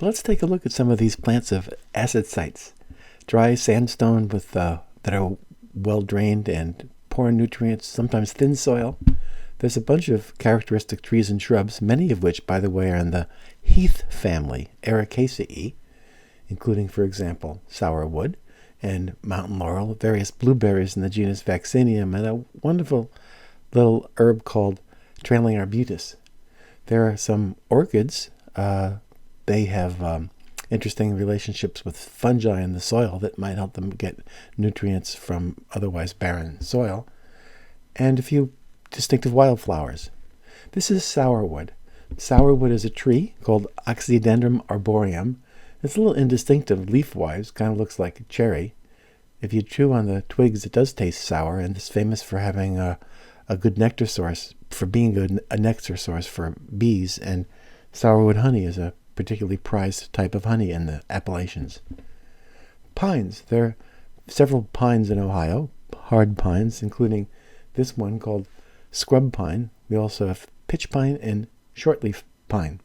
Let's take a look at some of these plants of acid sites. Dry sandstone that are well drained and poor in nutrients, sometimes thin soil. There's a bunch of characteristic trees and shrubs, many of which, by the way, are in the heath family, Ericaceae, including, for example, sourwood and mountain laurel, various blueberries in the genus Vaccinium, and a wonderful little herb called trailing arbutus. There are some orchids. They have interesting relationships with fungi in the soil that might help them get nutrients from otherwise barren soil, and a few distinctive wildflowers. This is sourwood. Sourwood is a tree called Oxydendrum arboreum. It's a little indistinctive leaf-wise, kind of looks like a cherry. If you chew on the twigs, it does taste sour, and it's famous for having a good nectar source, for being a nectar source for bees, and sourwood honey is a particularly prized type of honey in the Appalachians. Pines. There are several pines in Ohio, hard pines, including this one called scrub pine. We also have pitch pine and shortleaf pine.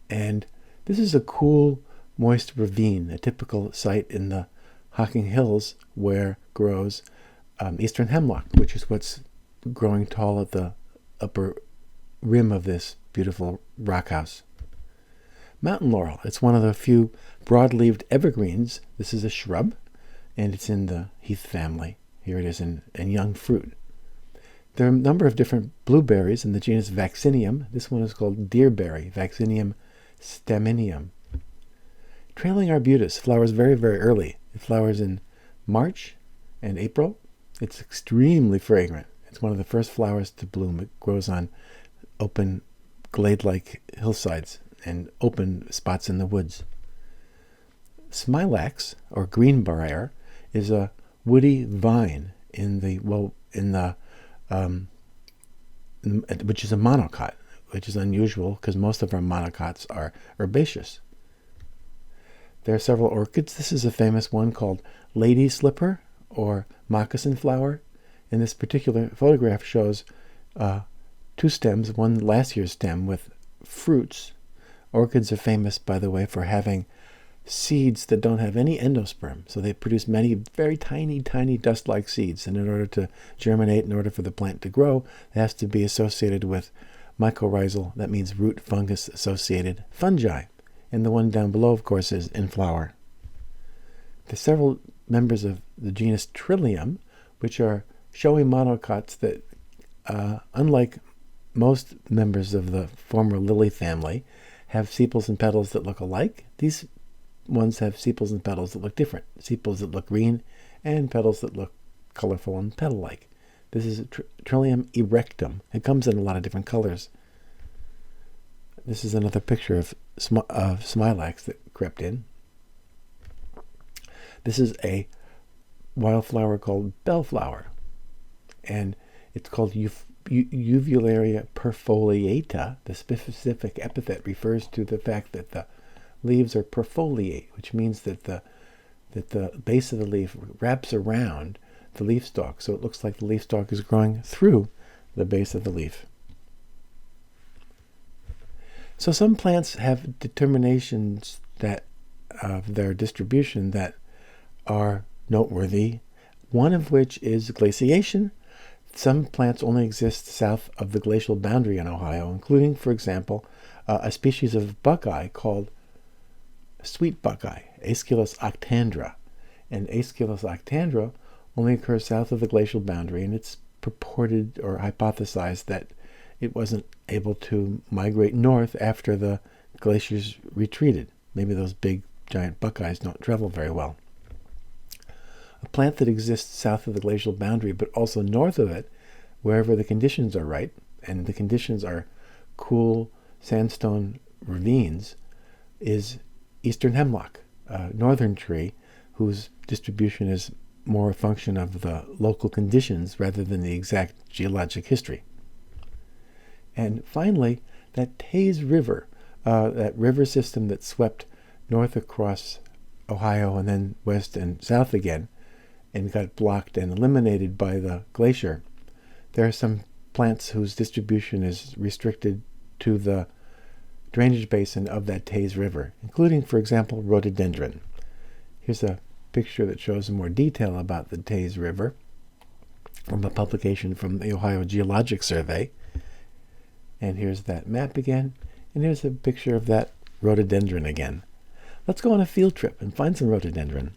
And this is a cool, moist ravine, a typical site in the Hocking Hills where grows eastern hemlock, which is what's growing tall at the upper rim of this beautiful rock house. Mountain laurel. It's one of the few broad-leaved evergreens. This is a shrub, and it's in the heath family. Here it is in young fruit. There are a number of different blueberries in the genus Vaccinium. This one is called deerberry, Vaccinium staminium. Trailing arbutus flowers very, very early. It flowers in March and April. It's extremely fragrant. It's one of the first flowers to bloom. It grows on open glade-like hillsides and open spots in the woods. Smilax, or greenbrier, is a woody vine which is a monocot, which is unusual because most of our monocots are herbaceous. There are several orchids. This is a famous one called lady slipper or moccasin flower. And this particular photograph shows two stems, one last year's stem with fruits. Orchids are famous, by the way, for having seeds that don't have any endosperm. So they produce many very tiny, tiny dust-like seeds. And in order to germinate, in order for the plant to grow, it has to be associated with mycorrhizal, that means root fungus-associated fungi. And the one down below, of course, is in flower. There's several members of the genus Trillium, which are showy monocots that, unlike most members of the former lily family, have sepals and petals that look alike. These ones have sepals and petals that look different. Sepals that look green and petals that look colorful and petal-like. This is Trillium erectum. It comes in a lot of different colors. This is another picture of Smilax that crept in. This is a wildflower called bellflower, and it's called Uvularia perfoliata. The specific epithet refers to the fact that the leaves are perfoliate, which means that the base of the leaf wraps around the leaf stalk, so it looks like the leaf stalk is growing through the base of the leaf. So some plants have determinations that of their distribution that are noteworthy, one of which is glaciation. Some plants only exist south of the glacial boundary in Ohio, including, for example, a species of buckeye called sweet buckeye, Aesculus octandra. And Aesculus octandra only occurs south of the glacial boundary, and it's purported or hypothesized that it wasn't able to migrate north after the glaciers retreated. Maybe those big, giant buckeyes don't travel very well. A plant that exists south of the glacial boundary, but also north of it, wherever the conditions are right, and the conditions are cool sandstone ravines, is eastern hemlock, a northern tree whose distribution is more a function of the local conditions rather than the exact geologic history. And finally, that Taze River, that river system that swept north across Ohio and then west and south again, and got blocked and eliminated by the glacier. There are some plants whose distribution is restricted to the drainage basin of that Taze River, including, for example, rhododendron. Here's a picture that shows more detail about the Taze River from a publication from the Ohio Geologic Survey. And here's that map again, and here's a picture of that rhododendron again. Let's go on a field trip and find some rhododendron.